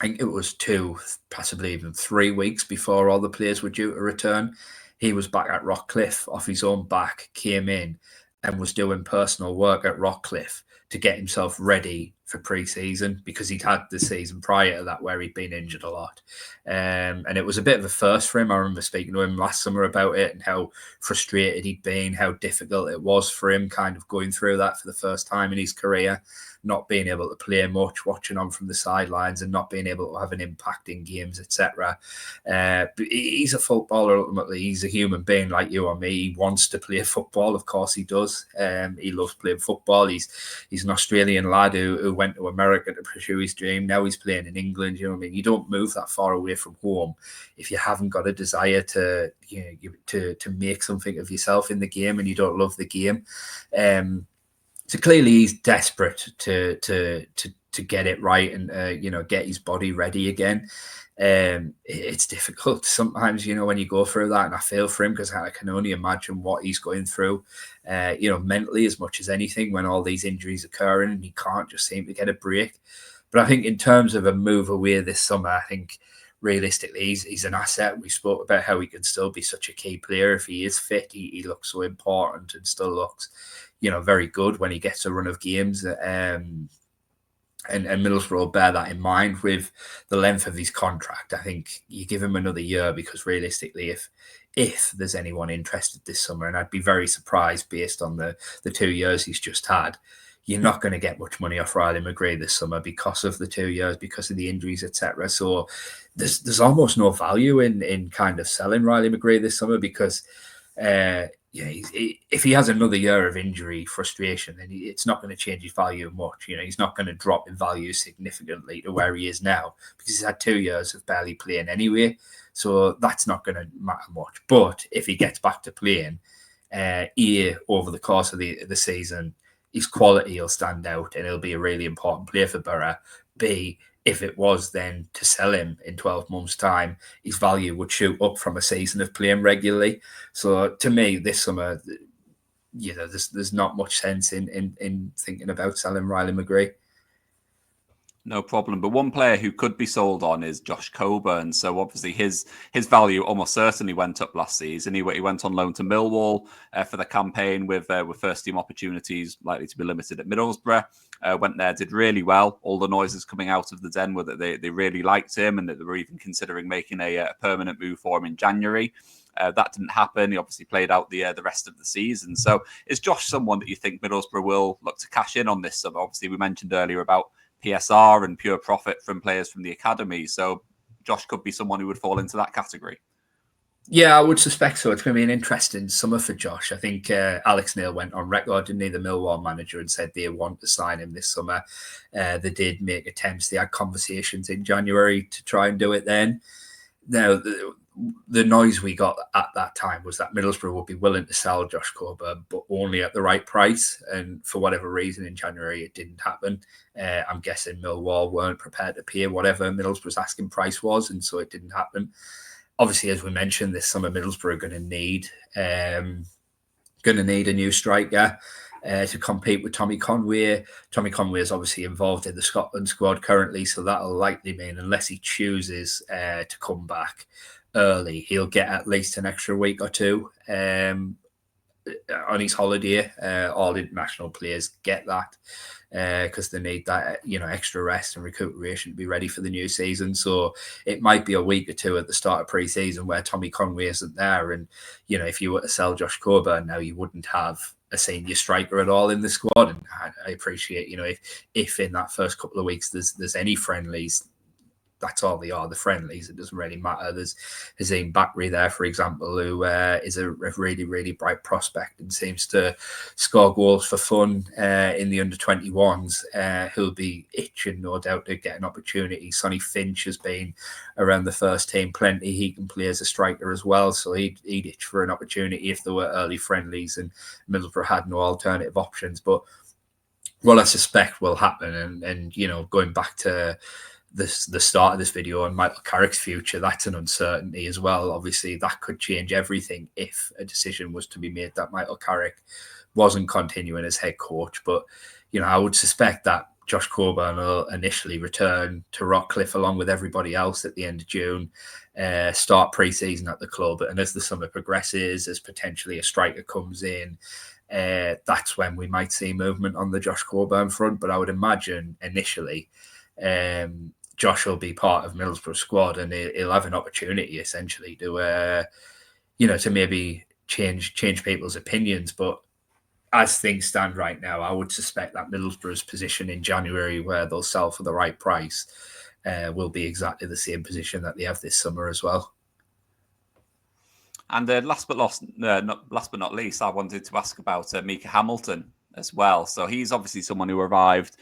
Speaker 2: think it was 2, possibly even 3 weeks before all the players were due to return. He was back at Rockcliffe off his own back, came in and was doing personal work at Rockcliffe to get himself ready for pre-season because he'd had the season prior to that where he'd been injured a lot. And it was a bit of a first for him. I remember speaking to him last summer about it and how frustrated he'd been, how difficult it was for him kind of going through that for the first time in his career, not being able to play much, watching on from the sidelines and not being able to have an impact in games, etc. But he's a footballer ultimately. He's a human being like you or me. He wants to play football. Of course he does. He loves playing football. He's an Australian lad who went to America to pursue his dream. Now he's playing in England. You know what I mean? You don't move that far away from home if you haven't got a desire to make something of yourself in the game and you don't love the game. So clearly he's desperate to get it right and get his body ready again. It's difficult sometimes, when you go through that, and I feel for him because I can only imagine what he's going through, mentally as much as anything when all these injuries occurring and he can't just seem to get a break. But I think in terms of a move away this summer, I think realistically he's an asset. We spoke about how he can still be such a key player if he is fit. He looks so important and still looks, very good when he gets a run of games. And Middlesbrough bear that in mind with the length of his contract. I think you give him another year because realistically, if there's anyone interested this summer, and I'd be very surprised based on the 2 years he's just had, you're not going to get much money off Riley McGree this summer because of the 2 years, because of the injuries, etc. So there's almost no value in kind of selling Riley McGree this summer because if he has another year of injury frustration, then it's not going to change his value much. He's not going to drop in value significantly to where he is now because he's had 2 years of barely playing anyway. So that's not going to matter much. But if he gets back to playing over the course of the season, his quality will stand out and he'll be a really important player for Boro. B, if it was then to sell him in 12 months' time, his value would shoot up from a season of playing regularly. So to me, this summer, there's not much sense in thinking about selling Riley McGree.
Speaker 1: No problem. But one player who could be sold on is Josh Coburn. So obviously his value almost certainly went up last season. He went on loan to Millwall for the campaign with first team opportunities likely to be limited at Middlesbrough. Went there, did really well. All the noises coming out of the Den were that they really liked him and that they were even considering making a permanent move for him in January. That didn't happen. He obviously played out the rest of the season. So is Josh someone that you think Middlesbrough will look to cash in on this summer? Obviously, we mentioned earlier about PSR and pure profit from players from the academy. So Josh could be someone who would fall into that category.
Speaker 2: Yeah, I would suspect so. It's going to be an interesting summer for Josh. I think Alex Neil went on record, didn't he, the Millwall manager, and said they want to sign him this summer. They did make attempts. They had conversations in January to try and do it then. Now, the noise we got at that time was that Middlesbrough would be willing to sell Josh Coburn, but only at the right price. And for whatever reason, in January, it didn't happen. I'm guessing Millwall weren't prepared to pay whatever Middlesbrough's asking price was, and so it didn't happen. Obviously, as we mentioned, this summer Middlesbrough are going to need a new striker to compete with Tommy Conway. Tommy Conway is obviously involved in the Scotland squad currently, so that'll likely mean, unless he chooses to come back early, he'll get at least an extra week or two on his holiday. All international players get that because they need that extra rest and recuperation to be ready for the new season. So it might be a week or two at the start of pre-season where Tommy Conway isn't there, and if you were to sell Josh Coburn now, you wouldn't have a senior striker at all in the squad. And I appreciate if in that first couple of weeks there's any friendlies, that's all they are, the friendlies. It doesn't really matter. There's Hazim Bakri there, for example, who is a really, really bright prospect and seems to score goals for fun in the under-21s. Who'll be itching, no doubt, to get an opportunity. Sonny Finch has been around the first team plenty. He can play as a striker as well, so he'd itch for an opportunity if there were early friendlies and Middlesbrough had no alternative options. But what I suspect will happen, and going back to the start of this video on Michael Carrick's future, that's an uncertainty as well. Obviously, that could change everything if a decision was to be made that Michael Carrick wasn't continuing as head coach. But, I would suspect that Josh Coburn will initially return to Rockcliffe along with everybody else at the end of June, start pre-season at the club. And as the summer progresses, as potentially a striker comes in, that's when we might see movement on the Josh Coburn front. But I would imagine initially, Josh will be part of Middlesbrough squad, and he'll have an opportunity essentially to, to maybe change people's opinions. But as things stand right now, I would suspect that Middlesbrough's position in January, where they'll sell for the right price, will be exactly the same position that they have this summer as well.
Speaker 1: And last but not least, I wanted to ask about Micah Hamilton. as well. So he's obviously someone who arrived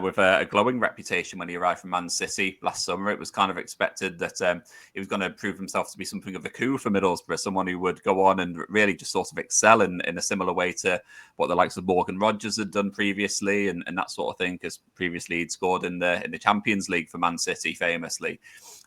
Speaker 1: with a glowing reputation when he arrived from Man City last summer. It was kind of expected that he was going to prove himself to be something of a coup for Middlesbrough, someone who would go on and really just sort of excel in a similar way to what the likes of Morgan Rogers had done previously and that sort of thing, because previously he'd scored in the Champions League for Man City famously.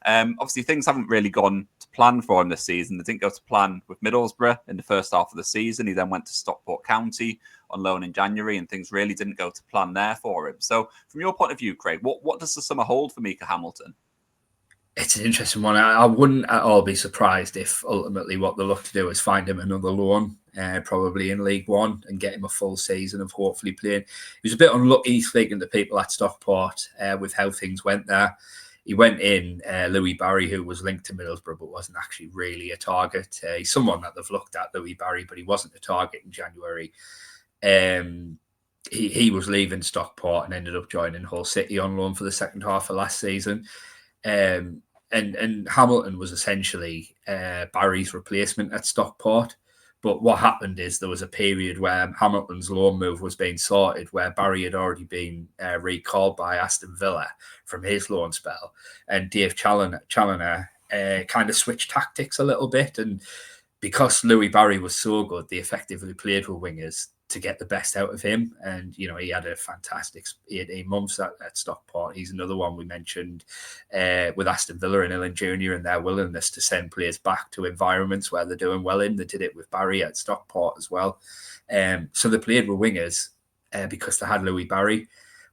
Speaker 1: Obviously, things haven't really gone to plan for him this season. They didn't go to plan with Middlesbrough in the first half of the season. He then went to Stockport County on loan in January, and things really didn't go to plan there for him. So, from your point of view, Craig, what does the summer hold for Micah Hamilton?
Speaker 2: It's an interesting one. I wouldn't at all be surprised if ultimately what they look to do is find him another loan, probably in League One, and get him a full season of hopefully playing. He was a bit unlucky, speaking to people at Stockport, with how things went there. He went in, Louis Barry, who was linked to Middlesbrough but wasn't actually really a target. He's someone that they've looked at, Louis Barry, but he wasn't a target in January. He was leaving Stockport and ended up joining Hull City on loan for the second half of last season. And Hamilton was essentially Barry's replacement at Stockport. But what happened is there was a period where Hamilton's loan move was being sorted, where Barry had already been recalled by Aston Villa from his loan spell. And Dave Challoner kind of switched tactics a little bit. And because Louis Barry was so good, they effectively played with wingers to get the best out of him. And, you know, he had a fantastic 18 months at Stockport. He's another one we mentioned with Aston Villa and Iling-Junior and their willingness to send players back to environments where they're doing well in. They did it with Barry at Stockport as well. So they played with wingers because they had Louis Barry.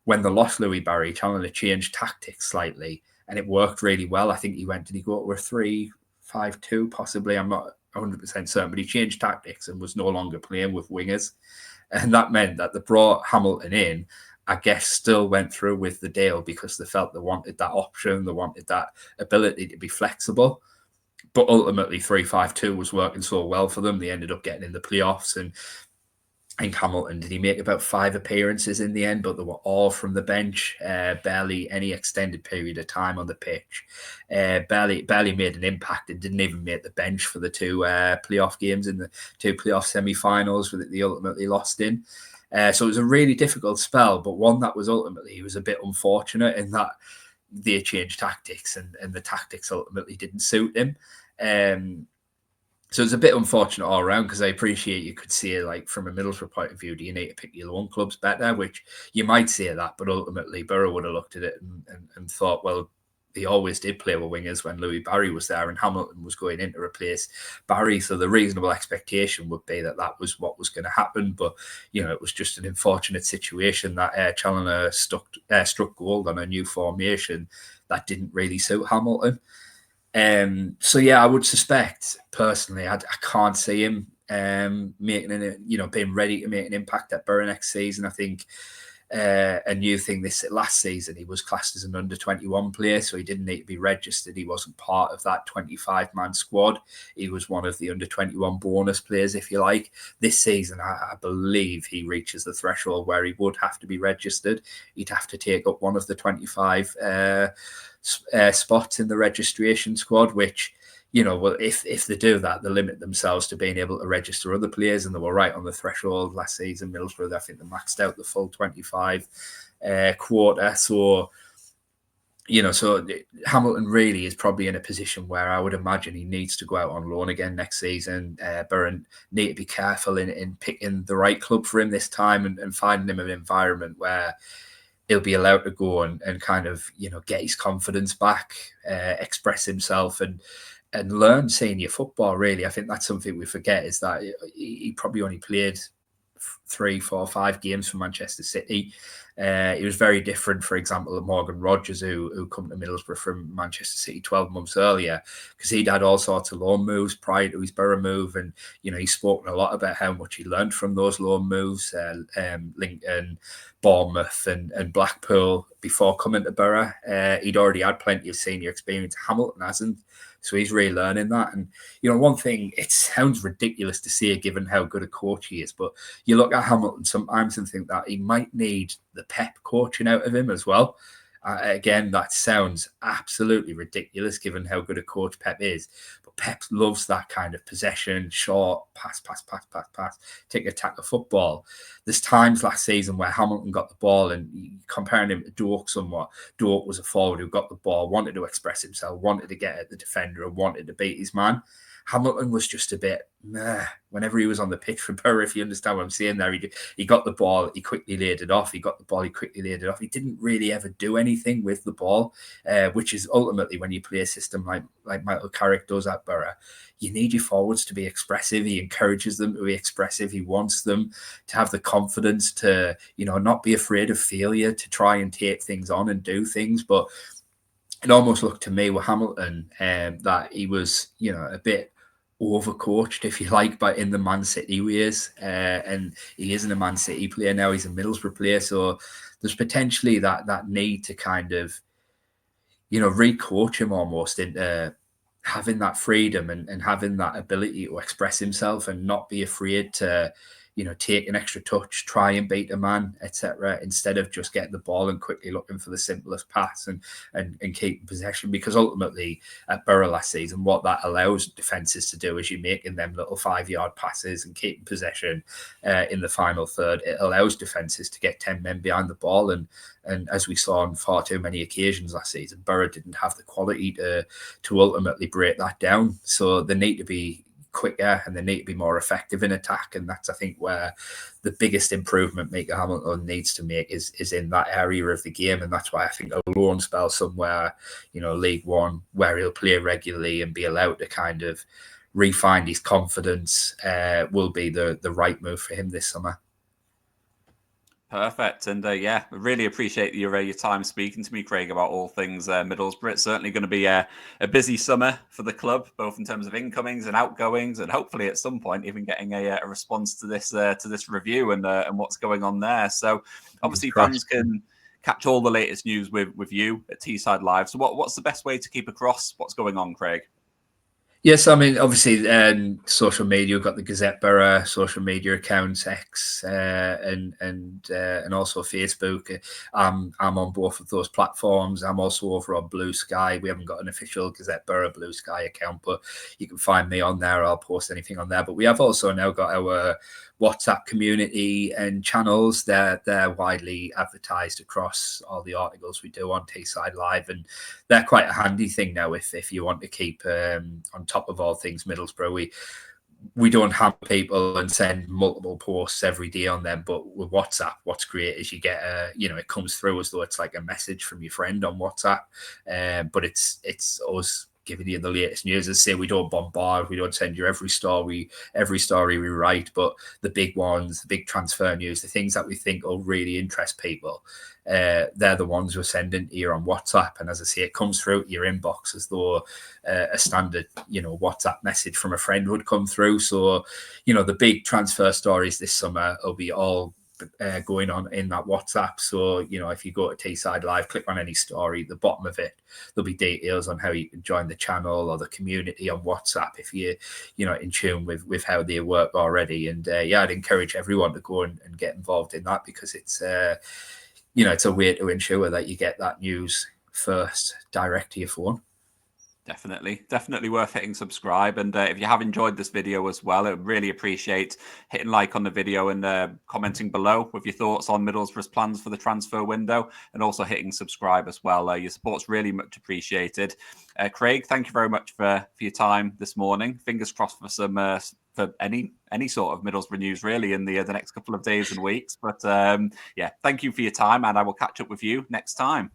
Speaker 2: When they lost Louis Barry, Challoner changed tactics slightly and it worked really well. I think did he go over 3-5-2 possibly? I'm not 100% certain, but he changed tactics and was no longer playing with wingers. And that meant that they brought Hamilton in, I guess still went through with the deal because they felt they wanted that option, they wanted that ability to be flexible. But ultimately 3-5-2 was working so well for them. They ended up getting in the playoffs, and I think Hamilton, did he make about 5 appearances in the end, but they were all from the bench, barely any extended period of time on the pitch. Barely made an impact and didn't even make the bench for the 2 playoff games in the 2 playoff semi-finals that they ultimately lost in. So it was a really difficult spell, but one that was ultimately, was a bit unfortunate in that they changed tactics and the tactics ultimately didn't suit him. So it's a bit unfortunate all around, because I appreciate you could see it like from a Middlesbrough point of view, do you need to pick your loan clubs better? Which you might say that, but ultimately Boro would have looked at it and thought, well, they always did play with wingers when Louis Barry was there and Hamilton was going in to replace Barry. So the reasonable expectation would be that was what was going to happen. But, you know, it was just an unfortunate situation that Challoner struck gold on a new formation that didn't really suit Hamilton. So yeah, I would suspect personally, I can't see him being ready to make an impact at Boro next season. I think a new thing this last season, he was classed as an under-21 player, so he didn't need to be registered. He wasn't part of that 25-man squad. He was one of the under-21 bonus players, if you like. This season, I believe he reaches the threshold where he would have to be registered. He'd have to take up one of the 25 spots in the registration squad, which, you know, well, if they do that, they limit themselves to being able to register other players, and they were right on the threshold last season. Middlesbrough, I think they maxed out the full 25 quota. So, you know, so Hamilton really is probably in a position where I would imagine he needs to go out on loan again next season. Boro need to be careful in picking the right club for him this time and finding him an environment where he'll be allowed to go and kind of, you know, get his confidence back, express himself and learn senior football, really. I think that's something we forget, is that he probably only played 3, 4, 5 games for Manchester City. He was very different, for example, to Morgan Rogers, who come to Middlesbrough from Manchester City 12 months earlier, because he'd had all sorts of loan moves prior to his Boro move. And, you know, he's spoken a lot about how much he learned from those loan moves, Lincoln, Bournemouth and Blackpool before coming to Boro. He'd already had plenty of senior experience. Hamilton hasn't. So he's relearning that. And, you know, one thing, it sounds ridiculous to say given how good a coach he is, but you look at Hamilton sometimes and think that he might need the Pep coaching out of him as well. Again, that sounds absolutely ridiculous given how good a coach Pep is. But Pep loves that kind of possession, short, pass, take attack of football. There's times last season where Hamilton got the ball, and comparing him to Doak somewhat, Doak was a forward who got the ball, wanted to express himself, wanted to get at the defender, and wanted to beat his man. Hamilton was just a bit meh whenever he was on the pitch for Boro, if you understand what I'm saying there. He got the ball, he quickly laid it off. He got the ball, he quickly laid it off. He didn't really ever do anything with the ball, which is ultimately when you play a system like Michael Carrick does at Boro, you need your forwards to be expressive. He encourages them to be expressive. He wants them to have the confidence to, not be afraid of failure, to try and take things on and do things. But it almost looked to me with Hamilton that he was, a bit overcoached, if you like, but in the Man City ways. And he isn't a Man City player now, he's a Middlesbrough player. So there's potentially that need to kind of, re-coach him almost into having that freedom and having that ability to express himself and not be afraid to, take an extra touch, try and beat a man, etc., instead of just getting the ball and quickly looking for the simplest pass and keeping possession. Because ultimately at Boro last season, what that allows defences to do is you're making them little 5-yard passes and keeping possession in the final third. It allows defences to get 10 men behind the ball. And as we saw on far too many occasions last season, Boro didn't have the quality to ultimately break that down. So they need to be quicker and they need to be more effective in attack, and that's, I think, where the biggest improvement Micah Hamilton needs to make is in that area of the game. And that's why I think a loan spell somewhere, League One, where he'll play regularly and be allowed to kind of re-find his confidence, will be the right move for him this summer.
Speaker 1: Perfect. And I really appreciate your time speaking to me, Craig, about all things Middlesbrough. It's certainly going to be a busy summer for the club, both in terms of incomings and outgoings, and hopefully at some point even getting a response to this review and what's going on there. So obviously fans can catch all the latest news with you at Teesside Live. So what's the best way to keep across what's going on, Craig?
Speaker 2: Yes, I mean, obviously, social media. We've got the Gazette Boro social media accounts, X, and also Facebook. I'm on both of those platforms. I'm also over on Blue Sky. We haven't got an official Gazette Boro Blue Sky account, but you can find me on there. I'll post anything on there. But we have also now got our WhatsApp community and channels. They're widely advertised across all the articles we do on Teesside Live, and they're quite a handy thing now if you want to keep on top of all things Middlesbrough. We don't hammer people and send multiple posts every day on them, but with WhatsApp, what's great is you get it comes through as though it's like a message from your friend on WhatsApp, but it's us giving you the latest news. As I say, we don't bombard, we don't send you every story we write, but the big ones, the big transfer news, the things that we think will really interest people, they're the ones we're sending here on WhatsApp. And as I say, it comes through your inbox as though a standard, WhatsApp message from a friend would come through. So, the big transfer stories this summer will be all going on in that WhatsApp. So, if you go to Teesside Live, click on any story, at the bottom of it, there'll be details on how you can join the channel or the community on WhatsApp if you're in tune with how they work already. And I'd encourage everyone to go and get involved in that, because it's it's a way to ensure that you get that news first direct to your phone.
Speaker 1: Definitely worth hitting subscribe. And if you have enjoyed this video as well, I would really appreciate hitting like on the video and commenting below with your thoughts on Middlesbrough's plans for the transfer window, and also hitting subscribe as well. Your support's really much appreciated. Craig, thank you very much for your time this morning. Fingers crossed for some for any sort of Middlesbrough news really in the next couple of days and weeks. But thank you for your time, and I will catch up with you next time.